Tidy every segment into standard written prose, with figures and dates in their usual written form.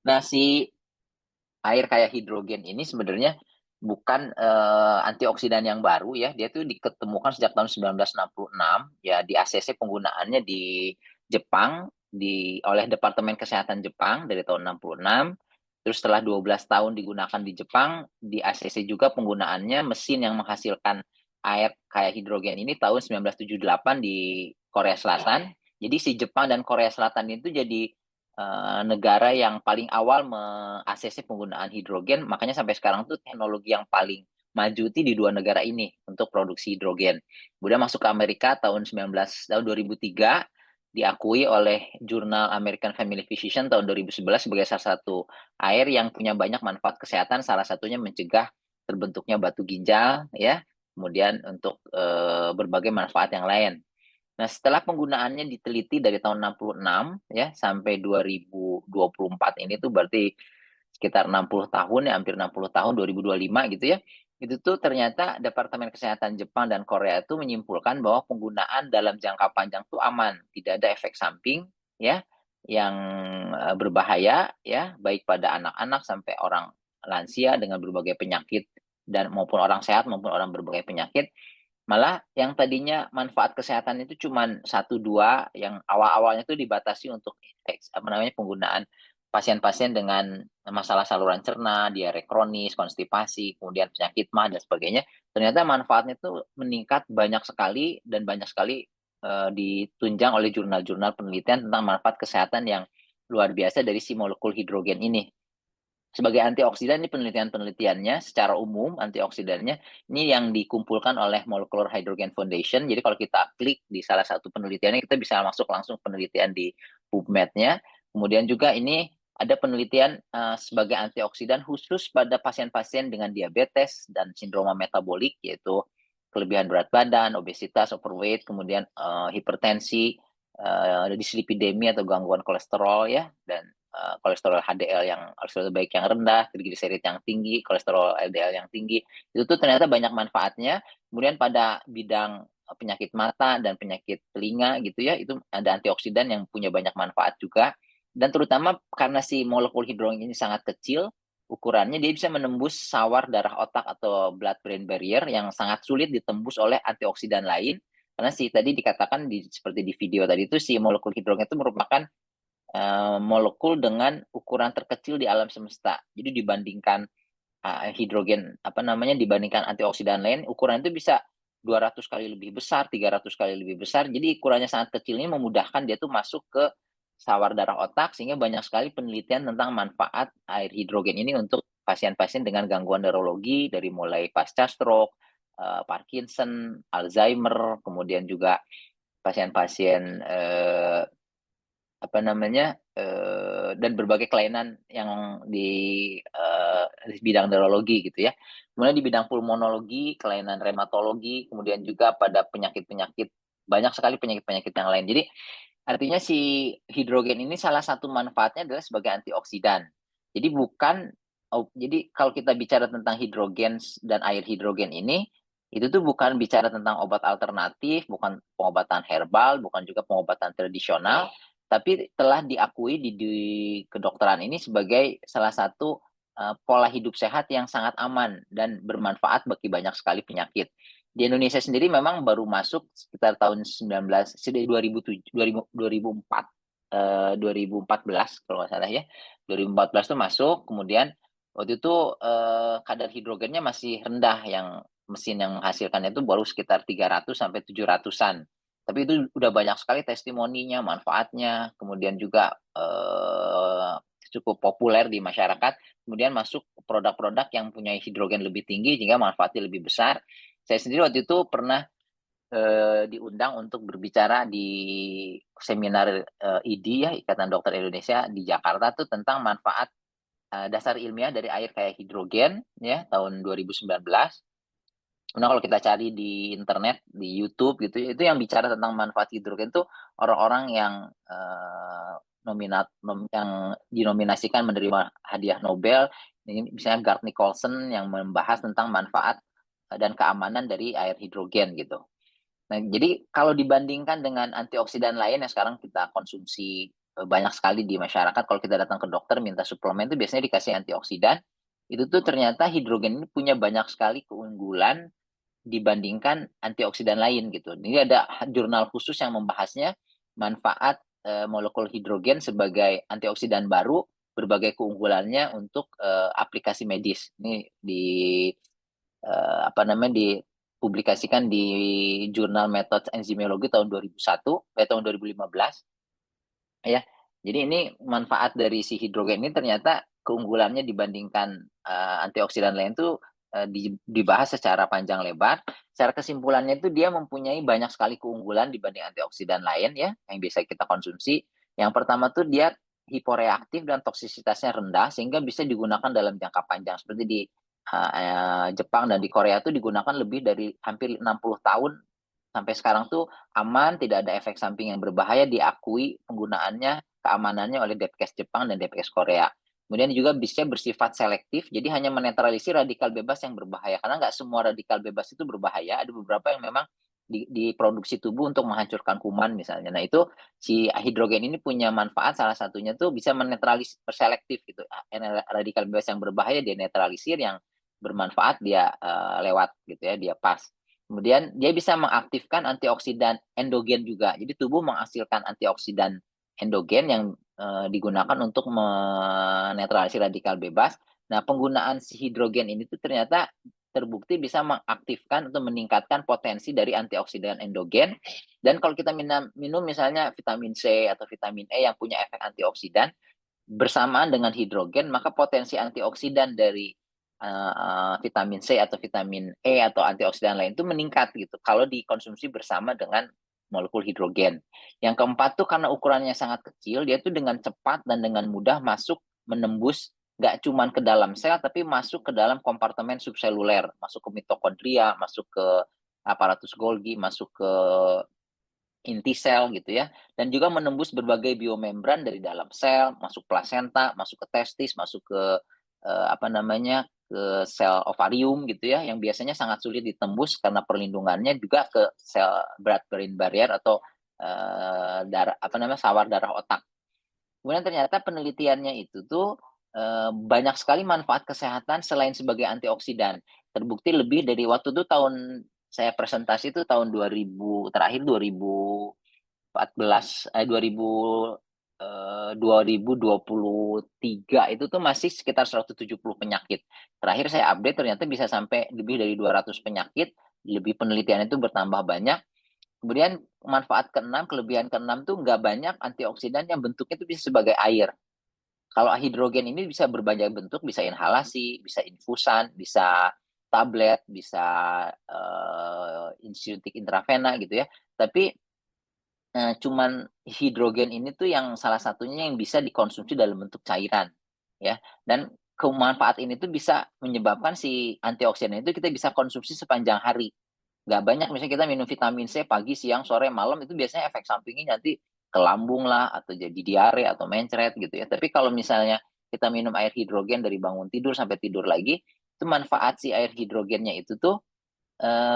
Nah, si air kaya hidrogen ini sebenarnya bukan, antioksidan yang baru ya, dia tuh diketemukan sejak tahun 1966, ya di ACC penggunaannya di Jepang, oleh Departemen Kesehatan Jepang dari tahun 66, terus setelah 12 tahun digunakan di Jepang, di ACC juga penggunaannya mesin yang menghasilkan air kaya hidrogen ini tahun 1978 di Korea Selatan. Jadi si Jepang dan Korea Selatan itu jadi negara yang paling awal me-ACC penggunaan hidrogen, makanya sampai sekarang tuh teknologi yang paling maju tuh di dua negara ini untuk produksi hidrogen. Kemudian masuk ke Amerika tahun 2003, diakui oleh jurnal American Family Physician tahun 2011 sebagai salah satu air yang punya banyak manfaat kesehatan, salah satunya mencegah terbentuknya batu ginjal ya, kemudian untuk berbagai manfaat yang lain. Nah, setelah penggunaannya diteliti dari tahun 66 ya sampai 2024 ini tuh berarti sekitar 60 tahun ya, hampir 60 tahun, 2025 gitu ya. Itu tuh ternyata Departemen Kesehatan Jepang dan Korea itu menyimpulkan bahwa penggunaan dalam jangka panjang tuh aman, tidak ada efek samping ya yang berbahaya ya, baik pada anak-anak sampai orang lansia dengan berbagai penyakit dan maupun orang sehat maupun orang berbagai penyakit. Malah yang tadinya manfaat kesehatan itu cuman satu 2 yang awal-awalnya itu dibatasi untuk apa namanya, penggunaan pasien-pasien dengan masalah saluran cerna, diare kronis, konstipasi, kemudian penyakit MAH dan sebagainya. Ternyata manfaatnya itu meningkat banyak sekali dan banyak sekali, ditunjang oleh jurnal-jurnal penelitian tentang manfaat kesehatan yang luar biasa dari si molekul hidrogen ini. Sebagai antioksidan ini penelitian-penelitiannya secara umum antioksidannya ini yang dikumpulkan oleh Molecular Hydrogen Foundation. Jadi kalau kita klik di salah satu penelitiannya kita bisa masuk langsung penelitian di PubMed-nya. Kemudian juga ini ada penelitian sebagai antioksidan khusus pada pasien-pasien dengan diabetes dan sindroma metabolik yaitu kelebihan berat badan, obesitas, overweight, kemudian hipertensi, dislipidemia atau gangguan kolesterol ya dan kolesterol HDL yang kolesterol baik yang rendah, trigliserid yang tinggi, kolesterol LDL yang tinggi. Itu tuh ternyata banyak manfaatnya. Kemudian pada bidang penyakit mata dan penyakit telinga gitu ya, itu ada antioksidan yang punya banyak manfaat juga. Dan terutama karena si molekul hidrogen ini sangat kecil, ukurannya dia bisa menembus sawar darah otak atau blood brain barrier yang sangat sulit ditembus oleh antioksidan lain. Karena si tadi dikatakan seperti di video tadi itu si molekul hidrogen itu merupakan molekul dengan ukuran terkecil di alam semesta. Jadi dibandingkan hidrogen apa namanya dibandingkan antioksidan lain, ukuran itu bisa 200 kali lebih besar, 300 kali lebih besar. Jadi ukurannya sangat kecil ini memudahkan dia tuh masuk ke sawar darah otak sehingga banyak sekali penelitian tentang manfaat air hidrogen ini untuk pasien-pasien dengan gangguan neurologi dari mulai pasca stroke, Parkinson, Alzheimer, kemudian juga pasien-pasien apa namanya, dan berbagai kelainan yang di bidang neurologi gitu ya. Kemudian di bidang pulmonologi, kelainan reumatologi, kemudian juga pada penyakit-penyakit banyak sekali penyakit-penyakit yang lain. Jadi artinya si hidrogen ini salah satu manfaatnya adalah sebagai antioksidan. Jadi bukan jadi kalau kita bicara tentang hidrogen dan air hidrogen ini, itu tuh bukan bicara tentang obat alternatif, bukan pengobatan herbal, bukan juga pengobatan tradisional, tapi telah diakui di kedokteran ini sebagai salah satu pola hidup sehat yang sangat aman dan bermanfaat bagi banyak sekali penyakit. Di Indonesia sendiri memang baru masuk sekitar tahun 19 sudah 2007 2004 2014 kalau nggak salah ya. 2014 tuh masuk, kemudian waktu itu kadar hidrogennya masih rendah yang mesin yang menghasilkannya itu baru sekitar 300 sampai 700-an. Tapi itu udah banyak sekali testimoninya, manfaatnya, kemudian juga cukup populer di masyarakat. Kemudian masuk produk-produk yang punya hidrogen lebih tinggi sehingga manfaatnya lebih besar. Saya sendiri waktu itu pernah diundang untuk berbicara di seminar IDI ya, Ikatan Dokter Indonesia di Jakarta tuh tentang manfaat dasar ilmiah dari air kayak hidrogen ya tahun 2019. Nah, kalau kita cari di internet, di YouTube gitu ya, itu yang bicara tentang manfaat hidrogen tuh orang-orang yang yang dinominasikan menerima hadiah Nobel. Ini misalnya Gart Nicholson yang membahas tentang manfaat dan keamanan dari air hidrogen gitu. Nah, jadi kalau dibandingkan dengan antioksidan lain yang sekarang kita konsumsi banyak sekali di masyarakat kalau kita datang ke dokter minta suplemen itu biasanya dikasih antioksidan. Itu tuh ternyata hidrogen ini punya banyak sekali keunggulan dibandingkan antioksidan lain gitu. Ini ada jurnal khusus yang membahasnya manfaat molekul hidrogen sebagai antioksidan baru, berbagai keunggulannya untuk aplikasi medis. Ini di apa namanya dipublikasikan di jurnal Methods Enzymology tahun 2001 tahun 2015 ya. Jadi ini manfaat dari si hidrogen ini ternyata keunggulannya dibandingkan antioksidan lain tuh dibahas secara panjang lebar. Secara kesimpulannya itu dia mempunyai banyak sekali keunggulan dibanding antioksidan lain ya yang bisa kita konsumsi. Yang pertama tuh dia hiporeaktif dan toksisitasnya rendah sehingga bisa digunakan dalam jangka panjang seperti di Jepang dan di Korea tuh digunakan lebih dari hampir 60 tahun sampai sekarang tuh aman, tidak ada efek samping yang berbahaya, diakui penggunaannya, keamanannya oleh Depkes Jepang dan Depkes Korea. Kemudian juga bisa bersifat selektif, jadi hanya menetralisir radikal bebas yang berbahaya. Karena nggak semua radikal bebas itu berbahaya, ada beberapa yang memang diproduksi tubuh untuk menghancurkan kuman misalnya. Nah itu si hidrogen ini punya manfaat, salah satunya tuh bisa menetralisir selektif gitu. Radikal bebas yang berbahaya dia netralisir, yang bermanfaat dia lewat gitu ya, dia pas. Kemudian dia bisa mengaktifkan antioksidan endogen juga. Jadi tubuh menghasilkan antioksidan endogen yang digunakan untuk menetralisir radikal bebas. Nah, penggunaan si hidrogen ini tuh ternyata terbukti bisa mengaktifkan atau meningkatkan potensi dari antioksidan endogen. Dan kalau kita minum misalnya vitamin C atau vitamin E yang punya efek antioksidan, bersamaan dengan hidrogen, maka potensi antioksidan dari vitamin C atau vitamin E atau antioksidan lain itu meningkat gitu kalau dikonsumsi bersama dengan molekul hidrogen. Yang keempat tuh karena ukurannya sangat kecil, dia tuh dengan cepat dan dengan mudah masuk menembus nggak cuma ke dalam sel, tapi masuk ke dalam kompartemen subseluler, masuk ke mitokondria, masuk ke aparatus Golgi, masuk ke inti sel gitu ya, dan juga menembus berbagai biomembran dari dalam sel, masuk plasenta, masuk ke testis, masuk ke apa namanya ke sel ovarium gitu ya, yang biasanya sangat sulit ditembus karena perlindungannya juga ke sel blood-brain barrier atau darah apa namanya sawar darah otak. Kemudian ternyata penelitiannya itu tuh banyak sekali manfaat kesehatan selain sebagai antioksidan. Terbukti lebih dari waktu itu tahun saya presentasi itu tahun 2000 terakhir 2014 2023 itu tuh masih sekitar 170 penyakit. Terakhir saya update ternyata bisa sampai lebih dari 200 penyakit, lebih penelitian itu bertambah banyak. Kemudian manfaat keenam, kelebihan keenam tuh nggak banyak antioksidan yang bentuknya itu bisa sebagai air. Kalau hidrogen ini bisa berbagai bentuk, bisa inhalasi, bisa infusan, bisa tablet, bisa insutik intravena gitu ya. Tapi cuman hidrogen ini tuh yang salah satunya yang bisa dikonsumsi dalam bentuk cairan, ya. Dan kemanfaat ini tuh bisa menyebabkan si antioksidan itu kita bisa konsumsi sepanjang hari. Nggak banyak misalnya kita minum vitamin C pagi, siang, sore, malam itu biasanya efek sampingnya nanti ke lambung lah, atau jadi diare atau mencret gitu ya. Tapi kalau misalnya kita minum air hidrogen dari bangun tidur sampai tidur lagi, itu manfaat si air hidrogennya itu tuh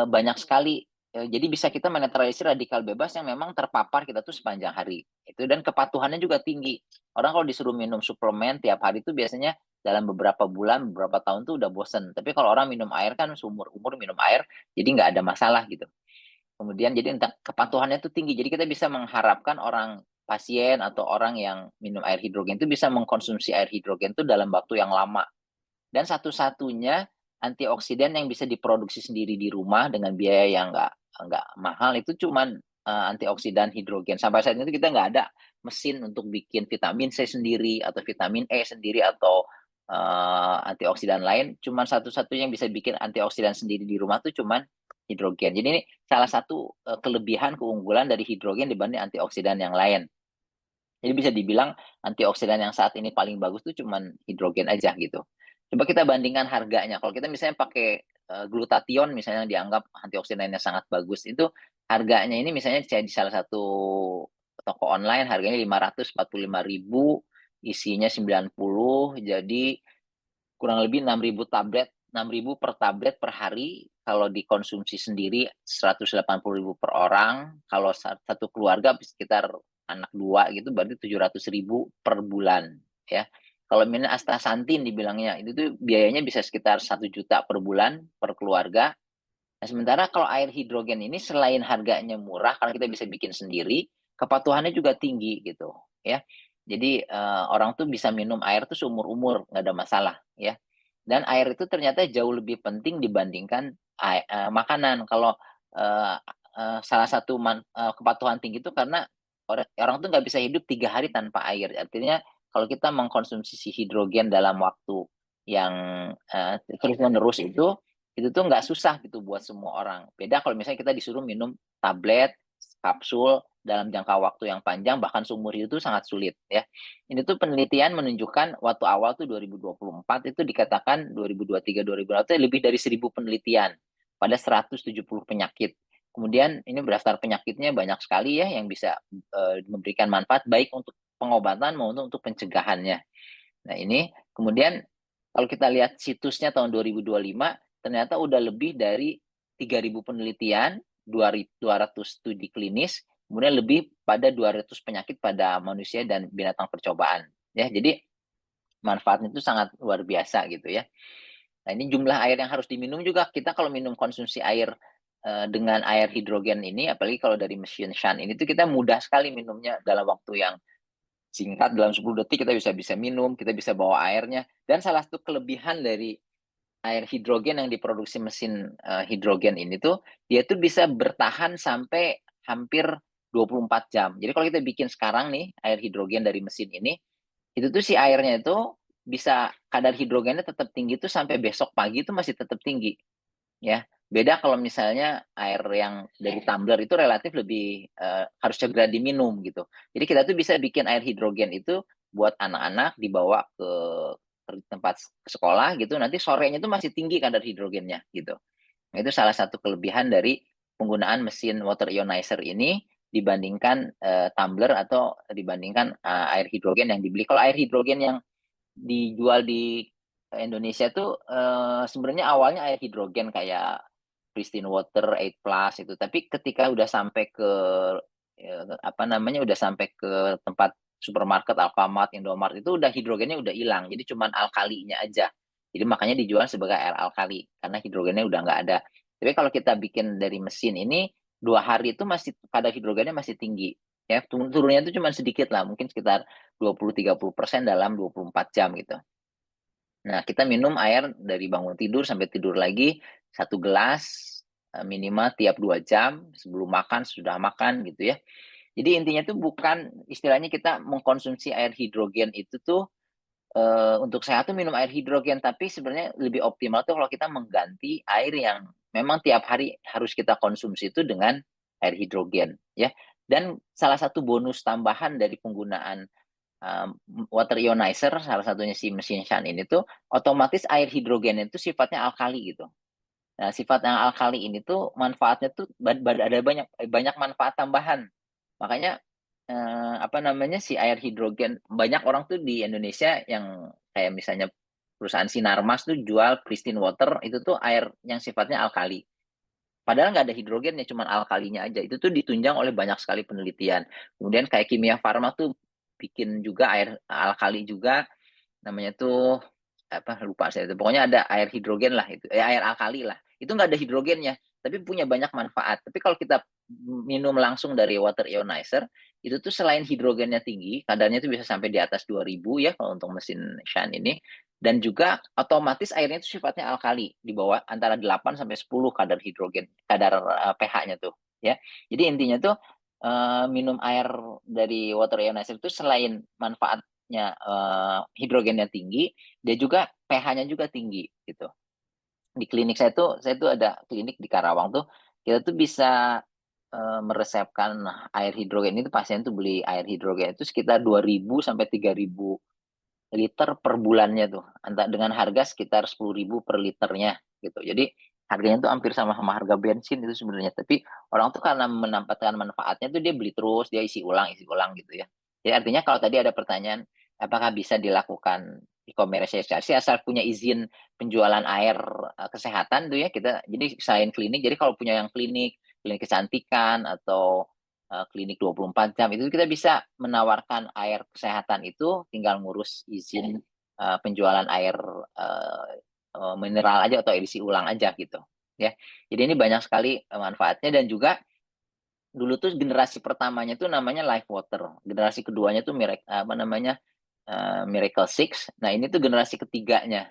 banyak sekali, jadi bisa kita menetralisir radikal bebas yang memang terpapar kita tuh sepanjang hari, itu dan kepatuhannya juga tinggi. Orang kalau disuruh minum suplemen tiap hari itu biasanya dalam beberapa bulan, beberapa tahun tuh udah bosen. Tapi kalau orang minum air kan seumur umur minum air, jadi nggak ada masalah gitu. Kemudian jadi entah kepatuhannya tuh tinggi, jadi kita bisa mengharapkan orang pasien atau orang yang minum air hidrogen itu bisa mengkonsumsi air hidrogen itu dalam waktu yang lama. Dan satu-satunya antioksidan yang bisa diproduksi sendiri di rumah dengan biaya yang nggak mahal itu cuman antioksidan hidrogen. Sampai saat itu kita nggak ada mesin untuk bikin vitamin C sendiri atau vitamin E sendiri atau antioksidan lain. Cuman satu-satunya yang bisa bikin antioksidan sendiri di rumah tuh cuman hidrogen. Jadi ini salah satu kelebihan keunggulan dari hidrogen dibanding antioksidan yang lain. Jadi bisa dibilang antioksidan yang saat ini paling bagus tuh cuman hidrogen aja gitu. Coba kita bandingkan harganya. Kalau kita misalnya pakai glutathione misalnya yang dianggap antioksidannya sangat bagus, itu harganya ini misalnya di salah satu toko online harganya 545.000, isinya 90, jadi kurang lebih 6.000 tablet, 6.000 per tablet per hari. Kalau dikonsumsi sendiri 180.000 per orang. Kalau satu keluarga sekitar anak 2 gitu berarti 700.000 per bulan ya. Kalau minum astaxanthin dibilangnya, itu tuh biayanya bisa sekitar 1 juta per bulan per keluarga. Nah, sementara kalau air hidrogen ini selain harganya murah karena kita bisa bikin sendiri, kepatuhannya juga tinggi gitu ya. Jadi orang tuh bisa minum air tuh seumur-umur, nggak ada masalah ya. Dan air itu ternyata jauh lebih penting dibandingkan makanan. Kalau eh, salah satu kepatuhan tinggi itu karena orang tuh nggak bisa hidup 3 hari tanpa air. Artinya kalau kita mengkonsumsi si hidrogen dalam waktu yang terus-menerus itu tuh nggak susah gitu buat semua orang. Beda kalau misalnya kita disuruh minum tablet, kapsul dalam jangka waktu yang panjang, bahkan seumur hidup itu sangat sulit ya. Ini tuh penelitian menunjukkan waktu awal tuh 2024 itu dikatakan 2023, 2024 lebih dari 1.000 penelitian pada 170 penyakit. Kemudian ini berdaftar penyakitnya banyak sekali ya yang bisa memberikan manfaat baik untuk pengobatan maupun untuk pencegahannya. Nah ini kemudian kalau kita lihat situsnya tahun 2025 ternyata udah lebih dari 3.000 penelitian, 200 studi klinis, kemudian lebih pada 200 penyakit pada manusia dan binatang percobaan. Ya, jadi manfaatnya itu sangat luar biasa gitu ya. Nah, ini jumlah air yang harus diminum juga. Kita kalau minum konsumsi air dengan air hidrogen ini, apalagi kalau dari mesin Shan ini tuh kita mudah sekali minumnya dalam waktu yang singkat, dalam 10 detik kita bisa minum, kita bisa bawa airnya. Dan salah satu kelebihan dari air hidrogen yang diproduksi mesin hidrogen ini tuh, dia tuh bisa bertahan sampai hampir 24 jam. Jadi kalau kita bikin sekarang nih air hidrogen dari mesin ini, itu tuh si airnya itu bisa kadar hidrogennya tetap tinggi tuh sampai besok pagi itu masih tetap tinggi ya. Beda kalau misalnya air yang dari tumbler itu relatif lebih harus segera diminum gitu. Jadi kita tuh bisa bikin air hidrogen itu buat anak-anak dibawa ke tempat sekolah gitu. Nanti sorenya itu masih tinggi kadar hidrogennya gitu. Nah, itu salah satu kelebihan dari penggunaan mesin water ionizer ini dibandingkan tumbler atau dibandingkan air hidrogen yang dibeli. Kalau air hidrogen yang dijual di Indonesia tuh sebenarnya awalnya air hidrogen kayak Pristine Water 8 Plus itu, tapi ketika udah sampai ke apa namanya udah sampai ke tempat supermarket Alfamart, Indomart itu udah hidrogennya udah hilang, jadi cuman alkalinya aja. Jadi makanya dijual sebagai air alkali karena hidrogennya udah nggak ada. Tapi kalau kita bikin dari mesin ini 2 hari itu masih kadar hidrogennya masih tinggi. Ya, turunnya itu cuma sedikit lah, mungkin sekitar 20-30% dalam 24 jam gitu. Nah, kita minum air dari bangun tidur sampai tidur lagi 1 gelas minimal tiap 2 jam sebelum makan, sudah makan gitu ya. Jadi intinya tuh bukan istilahnya kita mengkonsumsi air hidrogen itu tuh untuk sehat tuh minum air hidrogen, tapi sebenarnya lebih optimal tuh kalau kita mengganti air yang memang tiap hari harus kita konsumsi itu dengan air hidrogen ya. Dan salah satu bonus tambahan dari penggunaan water ionizer, salah satunya si mesin Shan ini tuh otomatis air hidrogen itu sifatnya alkali gitu. Nah, sifat yang alkali ini tuh manfaatnya tuh ada banyak banyak manfaat tambahan. Makanya apa namanya si air hidrogen banyak orang tuh di Indonesia yang kayak misalnya perusahaan Sinarmas tuh jual Pristine Water itu tuh air yang sifatnya alkali. Padahal nggak ada hidrogennya, cuma alkalinya aja. Itu tuh ditunjang oleh banyak sekali penelitian. Kemudian kayak Kimia Farma tuh bikin juga air alkali juga, namanya tuh apa lupa saya itu. Pokoknya ada air hidrogen lah itu, air alkali lah. Itu nggak ada hidrogennya, tapi punya banyak manfaat. Tapi kalau kita minum langsung dari water ionizer, itu tuh selain hidrogennya tinggi, kadarnya tuh bisa sampai di atas 2000 ya kalau untuk mesin Shan ini. Dan juga otomatis airnya itu sifatnya alkali, di bawah antara 8 sampai 10 kadar hidrogen, kadar pH-nya tuh ya. Jadi intinya tuh minum air dari water ionizer itu selain manfaatnya hidrogennya tinggi, dia juga pH-nya juga tinggi gitu. Di klinik saya tuh ada klinik di Karawang tuh, kita tuh bisa meresepkan air hidrogen itu pasien tuh beli air hidrogen itu sekitar 2.000 sampai 3.000 liter per bulannya tuh. Dengan harga sekitar 10.000 per liternya gitu. Jadi harganya tuh hampir sama harga bensin itu sebenarnya. Tapi orang tuh karena mendapatkan manfaatnya tuh dia beli terus, dia isi ulang gitu ya. Jadi artinya kalau tadi ada pertanyaan apakah bisa dilakukan e-komersialisasi asal punya izin penjualan air kesehatan tuh ya kita jadi selain klinik jadi kalau punya yang klinik kecantikan atau klinik 24 jam. Itu kita bisa menawarkan air kesehatan itu tinggal ngurus izin penjualan air mineral aja atau edisi ulang aja gitu. Ya, jadi ini banyak sekali manfaatnya. Dan juga dulu tuh generasi pertamanya tuh namanya Life Water, generasi keduanya tuh Miracle Six. Nah ini tuh generasi ketiganya.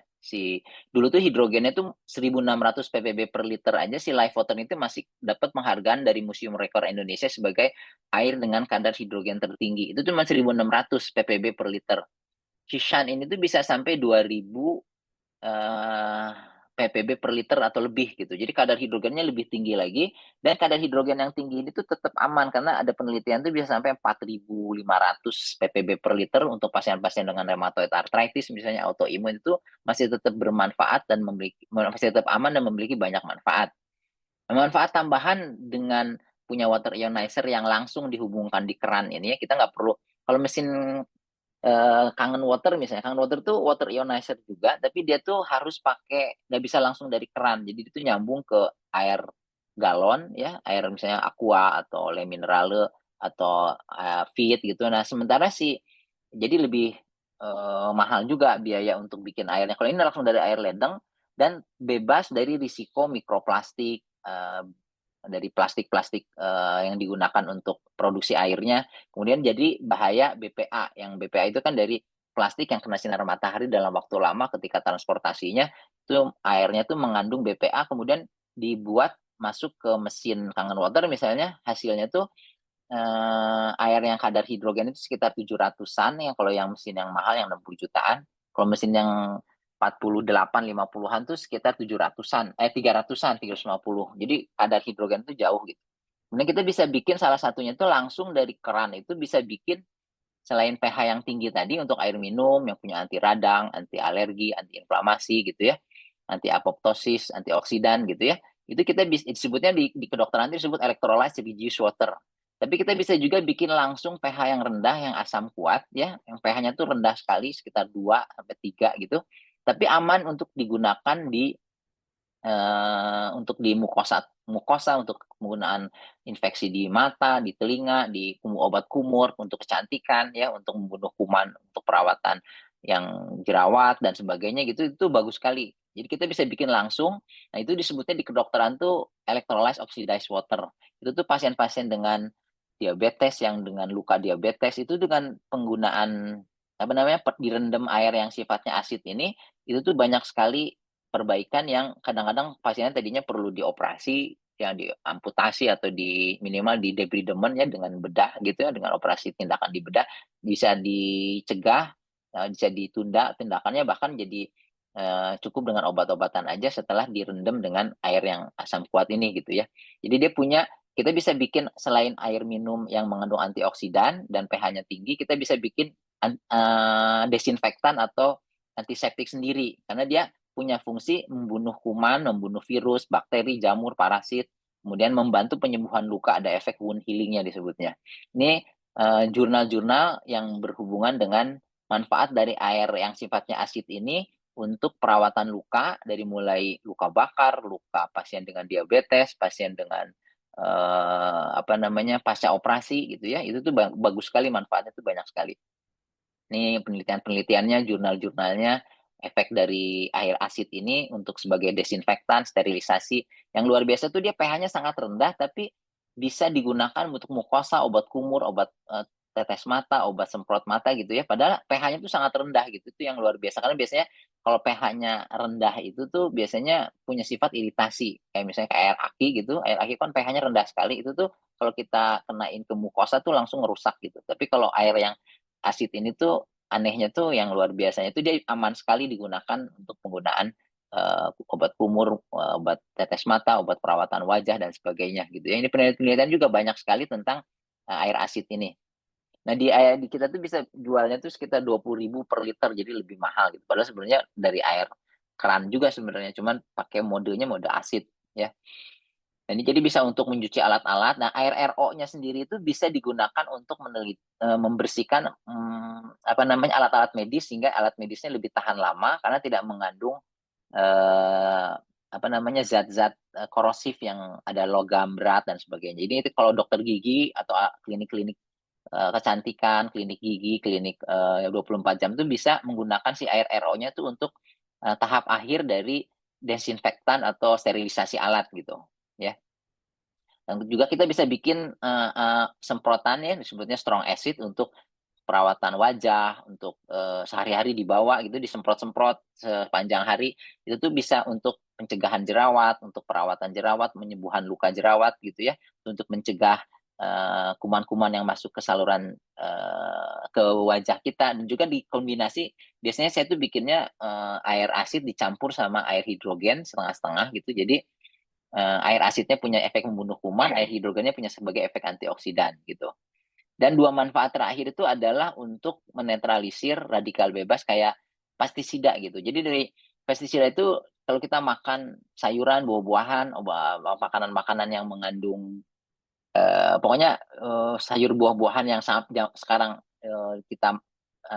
Dulu tuh hidrogennya tuh 1.600 ppb per liter aja. Si Life Water itu masih dapat penghargaan dari Museum Rekor Indonesia sebagai air dengan kadar hidrogen tertinggi. Itu cuma 1.600 ppb per liter. Si Shan ini tuh bisa sampai 2.000 eh, ppb per liter atau lebih gitu. Jadi kadar hidrogennya lebih tinggi lagi, dan kadar hidrogen yang tinggi ini tuh tetap aman karena ada penelitian tuh bisa sampai 4.500 ppb per liter untuk pasien-pasien dengan rheumatoid arthritis misalnya autoimun, itu masih tetap bermanfaat dan masih tetap aman dan memiliki banyak manfaat. Manfaat tambahan dengan punya water ionizer yang langsung dihubungkan di keran ini ya, kita nggak perlu, kalau mesin Kangen Water misalnya, Kangen Water tuh water ionizer juga, tapi dia tuh harus pakai, nggak bisa langsung dari keran, jadi itu nyambung ke air galon ya, air misalnya Aqua atau Le Minerale atau Fit gitu. Nah sementara sih jadi lebih mahal juga biaya untuk bikin airnya. Kalau ini langsung dari air ledeng dan bebas dari risiko mikroplastik, dari plastik-plastik yang digunakan untuk produksi airnya. Kemudian jadi bahaya BPA. Yang BPA itu kan dari plastik yang kena sinar matahari dalam waktu lama, ketika transportasinya itu airnya tuh mengandung BPA, kemudian dibuat masuk ke mesin Kangen Water misalnya, hasilnya tuh air yang kadar hidrogen itu sekitar 700-an, yang kalau yang mesin yang mahal yang 60 jutaan. Kalau mesin yang 48 50-an tuh sekitar 700-an, 300-an, 350. Jadi kadar hidrogen itu jauh gitu. Kemudian kita bisa bikin salah satunya itu langsung dari keran, itu bisa bikin selain pH yang tinggi tadi untuk air minum yang punya anti radang, anti alergi, anti inflamasi gitu ya, anti apoptosis, antioksidan gitu ya. Itu kita bisa disebutnya di kedokteran itu disebut electrolyte reduced water. Tapi kita bisa juga bikin langsung pH yang rendah, yang asam kuat ya, yang pH-nya tuh rendah sekali sekitar 2 sampai 3 gitu. Tapi aman untuk digunakan untuk di mukosa mukosa, untuk penggunaan infeksi di mata, di telinga, di obat kumur untuk kecantikan ya, untuk membunuh kuman, untuk perawatan yang jerawat dan sebagainya gitu, itu bagus sekali. Jadi kita bisa bikin langsung. Nah, itu disebutnya di kedokteran tuh electrolyte oxidized water. Itu tuh pasien-pasien dengan diabetes, yang dengan luka diabetes itu dengan penggunaan apa namanya direndam air yang sifatnya asid ini, itu tuh banyak sekali perbaikan, yang kadang-kadang pasiennya tadinya perlu dioperasi, yang diamputasi atau di minimal di debridement ya dengan bedah gitu ya, dengan operasi tindakan di bedah bisa dicegah, bisa ditunda tindakannya, bahkan jadi cukup dengan obat-obatan aja setelah direndam dengan air yang asam kuat ini gitu ya. Jadi dia punya, kita bisa bikin selain air minum yang mengandung antioksidan dan pH-nya tinggi, kita bisa bikin desinfektan atau antiseptik sendiri, karena dia punya fungsi membunuh kuman, membunuh virus, bakteri, jamur, parasit, kemudian membantu penyembuhan luka, ada efek wound healingnya disebutnya. Ini jurnal-jurnal yang berhubungan dengan manfaat dari air yang sifatnya asid ini untuk perawatan luka, dari mulai luka bakar, luka pasien dengan diabetes, pasien dengan apa namanya pasca operasi gitu ya, itu tuh bagus sekali, manfaatnya tuh banyak sekali. Ini penelitian-penelitiannya, jurnal-jurnalnya, efek dari air asid ini untuk sebagai desinfektan, sterilisasi. Yang luar biasa tuh dia pH-nya sangat rendah, tapi bisa digunakan untuk mukosa, obat kumur, obat tetes mata, obat semprot mata gitu ya. Padahal pH-nya tuh sangat rendah gitu. Itu yang luar biasa. Karena biasanya kalau pH-nya rendah itu tuh biasanya punya sifat iritasi. Kayak misalnya kayak air aki gitu. Air aki kan pH-nya rendah sekali. Itu tuh kalau kita kenain ke mukosa tuh langsung ngerusak gitu. Tapi kalau air yang asid ini tuh anehnya tuh, yang luar biasanya itu dia aman sekali digunakan untuk penggunaan obat kumur, obat tetes mata, obat perawatan wajah dan sebagainya gitu ya. Ini penelitian juga banyak sekali tentang air asid ini. Nah di kita tuh bisa jualnya tuh sekitar 20.000 per liter, jadi lebih mahal gitu. Padahal sebenarnya dari air keran juga sebenarnya, cuman pakai modenya mode asid ya. Nah, ini jadi bisa untuk mencuci alat-alat. Nah, air RO-nya sendiri itu bisa digunakan untuk membersihkan apa namanya alat-alat medis, sehingga alat medisnya lebih tahan lama karena tidak mengandung eh, apa namanya zat-zat korosif yang ada logam berat dan sebagainya. Jadi itu kalau dokter gigi atau klinik-klinik kecantikan, klinik gigi, klinik 24 jam itu bisa menggunakan si air RO-nya tuh untuk tahap akhir dari desinfektan atau sterilisasi alat gitu, ya. Dan juga kita bisa bikin semprotan ya disebutnya strong acid untuk perawatan wajah, untuk sehari-hari dibawa gitu disemprot-semprot sepanjang hari. Itu tuh bisa untuk pencegahan jerawat, untuk perawatan jerawat, penyembuhan luka jerawat gitu ya, untuk mencegah kuman-kuman yang masuk ke saluran ke wajah kita dan juga dikombinasi biasanya saya tuh bikinnya air asid dicampur sama air hidrogen setengah-setengah gitu. Jadi air asidnya punya efek membunuh kuman, air hidrogennya punya sebagai efek antioksidan gitu. Dan dua manfaat terakhir itu adalah untuk menetralisir radikal bebas kayak pestisida gitu. Jadi dari pestisida itu kalau kita makan sayuran, buah-buahan, makanan-makanan yang mengandung pokoknya sayur buah-buahan yang sekarang kita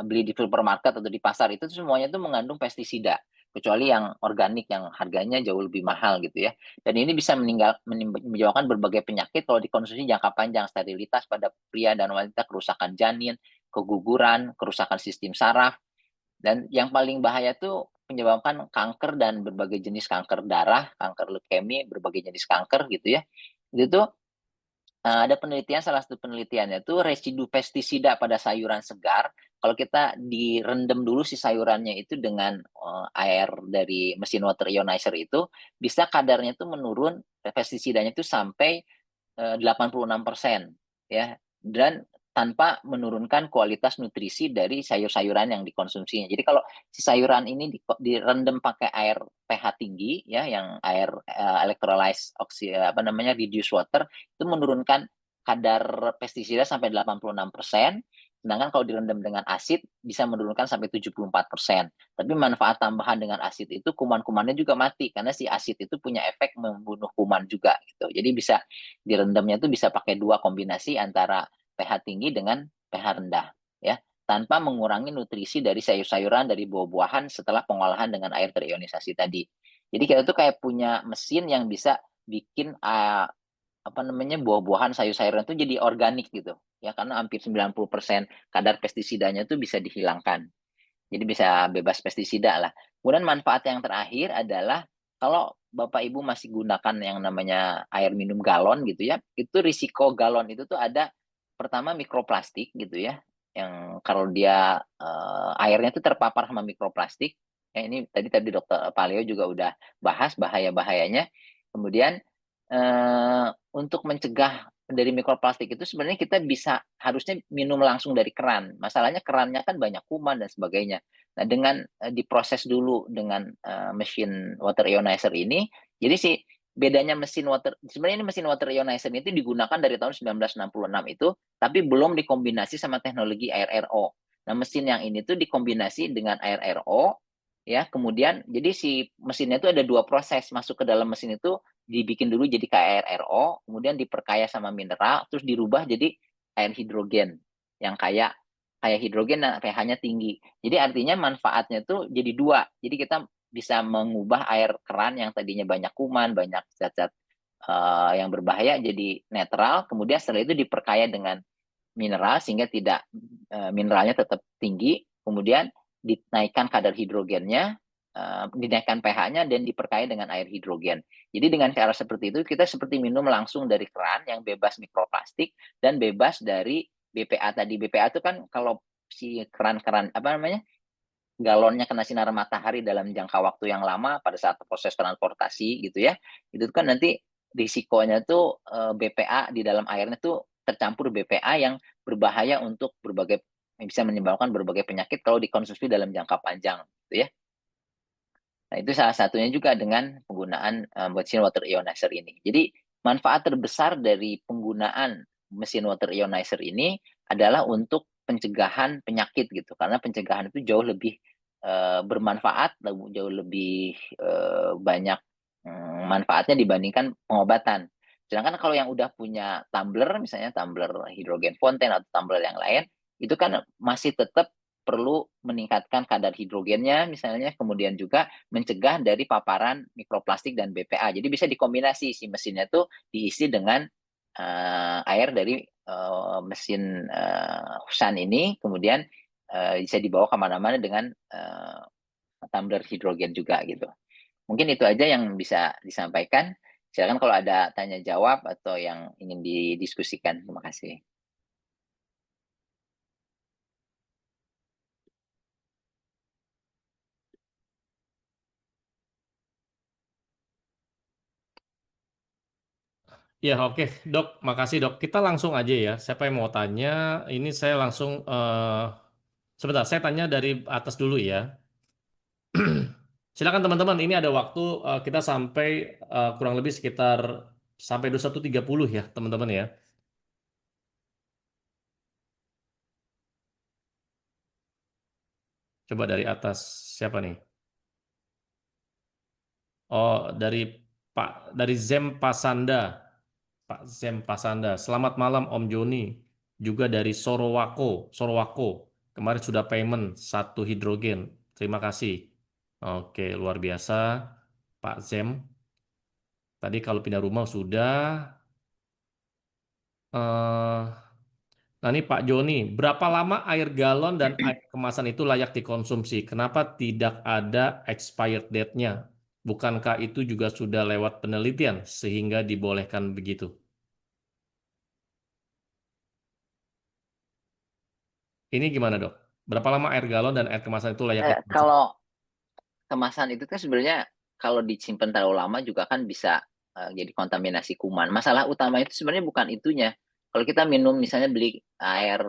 beli di supermarket atau di pasar itu semuanya itu mengandung pestisida kecuali yang organik yang harganya jauh lebih mahal gitu ya. Dan ini bisa menyebabkan berbagai penyakit kalau dikonsumsi jangka panjang, sterilitas pada pria dan wanita, kerusakan janin, keguguran, kerusakan sistem saraf, dan yang paling bahaya tuh menyebabkan kanker dan berbagai jenis kanker darah, kanker leukemia, berbagai jenis kanker gitu ya. Itu tuh ada penelitian, salah satu penelitiannya itu residu pestisida pada sayuran segar, kalau kita direndam dulu si sayurannya itu dengan air dari mesin water ionizer itu, bisa kadarnya itu menurun, pestisidanya itu sampai 86% ya, dan tanpa menurunkan kualitas nutrisi dari sayur-sayuran yang dikonsumsinya. Jadi kalau si sayuran ini direndam pakai air pH tinggi ya, yang air electrolyze apa namanya reduced water, itu menurunkan kadar pestisida sampai 86%, sedangkan kalau direndam dengan asid bisa menurunkan sampai 74%. Tapi manfaat tambahan dengan asid itu kuman-kumannya juga mati karena si asid itu punya efek membunuh kuman juga gitu. Jadi bisa direndamnya itu bisa pakai dua kombinasi antara pH tinggi dengan pH rendah ya, tanpa mengurangi nutrisi dari sayur-sayuran, dari buah-buahan setelah pengolahan dengan air terionisasi tadi. Jadi kita tuh kayak punya mesin yang bisa bikin apa namanya buah-buahan, sayur-sayuran itu jadi organik gitu ya, karena hampir 90% kadar pestisidanya itu bisa dihilangkan. Jadi bisa bebas pestisida lah. Kemudian manfaat yang terakhir adalah kalau Bapak Ibu masih gunakan yang namanya air minum galon gitu ya, itu risiko galon itu tuh ada pertama mikroplastik gitu ya, yang kalau dia airnya tuh terpapar sama mikroplastik, ya ini tadi tadi Dokter Paleo juga udah bahas bahaya-bahayanya. Kemudian untuk mencegah dari mikroplastik itu sebenarnya kita bisa harusnya minum langsung dari keran. Masalahnya kerannya kan banyak kuman dan sebagainya. Nah, dengan diproses dulu dengan mesin water ionizer ini, jadi sih bedanya mesin water sebenarnya ini mesin water ionizer itu digunakan dari tahun 1966 itu, tapi belum dikombinasi sama teknologi air RO. Nah, mesin yang ini tuh dikombinasi dengan air RO ya, kemudian jadi si mesinnya itu ada dua proses masuk ke dalam mesin itu dibikin dulu jadi kayak air RO, kemudian diperkaya sama mineral, terus dirubah jadi air hidrogen yang kayak kayak hidrogen nah pH-nya tinggi. Jadi artinya manfaatnya tuh jadi dua. Jadi kita bisa mengubah air keran yang tadinya banyak kuman, banyak zat-zat yang berbahaya jadi netral, kemudian setelah itu diperkaya dengan mineral sehingga tidak mineralnya tetap tinggi, kemudian dinaikkan kadar hidrogennya, dinaikkan pH-nya dan diperkaya dengan air hidrogen. Jadi dengan cara seperti itu kita seperti minum langsung dari keran yang bebas mikroplastik dan bebas dari BPA tadi. BPA itu kan kalau si keran-keran apa namanya galonnya kena sinar matahari dalam jangka waktu yang lama pada saat proses transportasi gitu ya, itu kan nanti risikonya tuh BPA di dalam airnya tuh tercampur BPA yang berbahaya untuk berbagai yang bisa menyebabkan berbagai penyakit kalau dikonsumsi dalam jangka panjang gitu ya. Nah, itu salah satunya juga dengan penggunaan mesin water ionizer ini. Jadi manfaat terbesar dari penggunaan mesin water ionizer ini adalah untuk pencegahan penyakit gitu, karena pencegahan itu jauh lebih bermanfaat, jauh lebih banyak manfaatnya dibandingkan pengobatan. Sedangkan kalau yang udah punya tumbler, misalnya tumbler hidrogen fonten atau tumbler yang lain, itu kan masih tetap perlu meningkatkan kadar hidrogennya misalnya, kemudian juga mencegah dari paparan mikroplastik dan BPA. Jadi bisa dikombinasi si mesinnya tuh diisi dengan air dari mesin Husan ini, kemudian bisa dibawa kemana-mana dengan tumbler hidrogen juga gitu. Mungkin itu aja yang bisa disampaikan. Silakan kalau ada tanya jawab atau yang ingin didiskusikan. Terima kasih. Ya, oke, Dok. Makasih, Dok. Kita langsung aja ya. Siapa yang mau tanya? Ini saya langsung sebentar. Saya tanya dari atas dulu ya. Silakan teman-teman. Ini ada waktu kita sampai kurang lebih sekitar sampai 21.30 ya, teman-teman ya. Coba dari atas siapa nih? Oh, dari Zem Pasanda. Pak Zem Pasanda. Selamat malam Om Joni. Juga dari Sorowako. Sorowako. Kemarin sudah payment 1 hidrogen. Terima kasih. Oke, luar biasa. Pak Zem. Tadi kalau pindah rumah sudah. Eh, nah ini Pak Joni. Berapa lama air galon dan air kemasan itu layak dikonsumsi? Kenapa tidak ada expired date-nya? Bukankah itu juga sudah lewat penelitian sehingga dibolehkan begitu? Ini gimana dok? Berapa lama air galon dan air kemasan itu layak dikonsumsi? Kalau kemasan itu kan sebenarnya kalau disimpan terlalu lama juga kan bisa jadi kontaminasi kuman. Masalah utama itu sebenarnya bukan itunya. Kalau kita minum misalnya beli air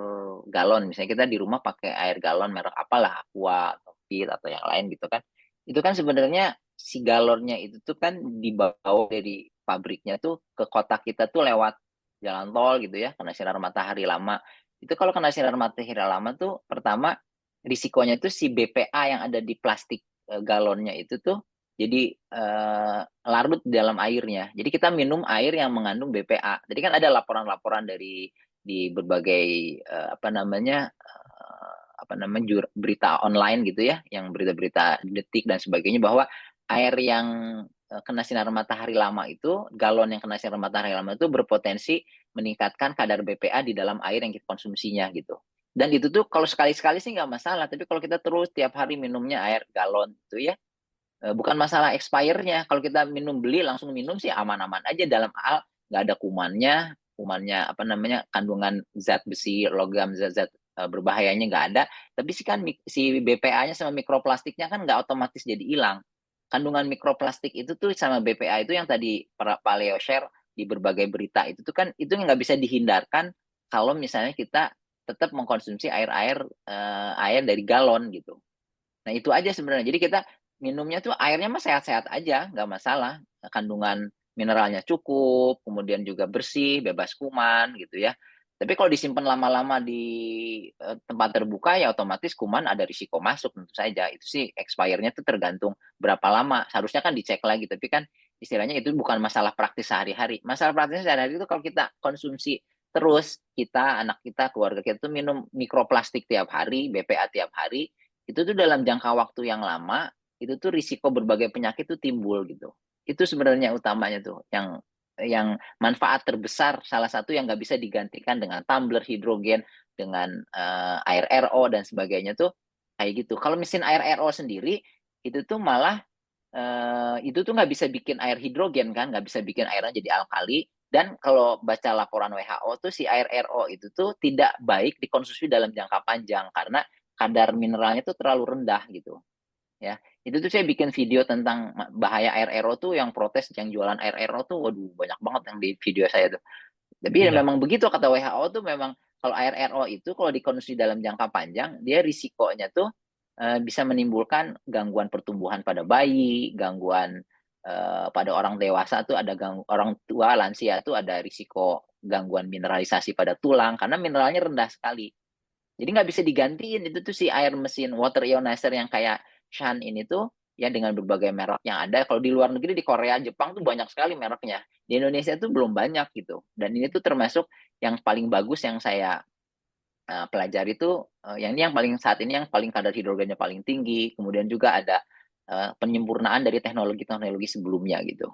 galon, misalnya kita di rumah pakai air galon merek apalah, Aqua atau Fit atau yang lain gitu kan. Itu kan sebenarnya si galonnya itu tuh kan dibawa dari pabriknya tuh ke kota kita tuh lewat jalan tol gitu ya, kena sinar matahari lama. Itu kalau kena sinar matahari lama tuh pertama risikonya tuh si BPA yang ada di plastik galonnya itu tuh jadi larut di dalam airnya. Jadi kita minum air yang mengandung BPA. Jadi kan ada laporan-laporan dari di berbagai apa namanya berita online gitu ya, yang berita-berita detik dan sebagainya bahwa air yang kena sinar matahari lama itu, galon yang kena sinar matahari lama itu berpotensi meningkatkan kadar BPA di dalam air yang kita konsumsinya gitu. Dan itu tuh kalau sekali-sekali sih nggak masalah, tapi kalau kita terus tiap hari minumnya air galon itu ya, bukan masalah expire-nya. Kalau kita minum beli langsung minum sih aman-aman aja dalam hal nggak ada kumannya, kumannya apa namanya kandungan zat besi, logam, zat-zat berbahayanya nggak ada. Tapi sih kan si BPA-nya sama mikroplastiknya kan nggak otomatis jadi hilang. Kandungan mikroplastik itu tuh sama BPA itu yang tadi Pak Leo share di berbagai berita itu tuh kan itu nggak bisa dihindarkan kalau misalnya kita tetap mengkonsumsi air dari galon gitu. Nah itu aja sebenarnya. Jadi kita minumnya tuh airnya mah sehat-sehat aja, nggak masalah. Kandungan mineralnya cukup, kemudian juga bersih, bebas kuman gitu ya. Tapi kalau disimpan lama-lama di tempat terbuka ya otomatis kuman ada risiko masuk tentu saja. Itu sih expire-nya tuh tergantung berapa lama. Seharusnya kan dicek lagi, tapi kan istilahnya itu bukan masalah praktis sehari-hari. Masalah praktis sehari-hari itu kalau kita konsumsi terus, kita, anak kita, keluarga kita tuh minum mikroplastik tiap hari, BPA tiap hari, itu tuh dalam jangka waktu yang lama itu tuh risiko berbagai penyakit tuh timbul gitu. Itu sebenarnya utamanya tuh yang manfaat terbesar salah satu yang nggak bisa digantikan dengan tumbler hidrogen dengan air RO dan sebagainya tuh kayak gitu. Kalau mesin air RO sendiri itu tuh malah itu tuh nggak bisa bikin air hidrogen kan, nggak bisa bikin airnya jadi alkali. Dan kalau baca laporan WHO tuh si air RO itu tuh tidak baik dikonsumsi dalam jangka panjang karena kadar mineralnya tuh terlalu rendah gitu ya. Itu tuh saya bikin video tentang bahaya air RO tuh yang protes yang jualan air RO tuh waduh banyak banget yang di video saya tuh. Tapi ya Iya. memang begitu kata WHO tuh memang kalau air RO itu kalau dikonsumsi dalam jangka panjang dia risikonya tuh bisa menimbulkan gangguan pertumbuhan pada bayi, gangguan pada orang dewasa tuh ada orang tua lansia tuh ada risiko gangguan mineralisasi pada tulang karena mineralnya rendah sekali. Jadi nggak bisa digantiin itu tuh si air mesin water ionizer yang kayak Shan ini tuh ya dengan berbagai merek yang ada. Kalau di luar negeri di Korea, Jepang tuh banyak sekali mereknya. Di Indonesia tuh belum banyak gitu. Dan ini tuh termasuk yang paling bagus yang saya pelajari itu, yang ini yang paling saat ini yang paling kadar hidrogennya paling tinggi, kemudian juga ada, penyempurnaan dari teknologi-teknologi sebelumnya gitu.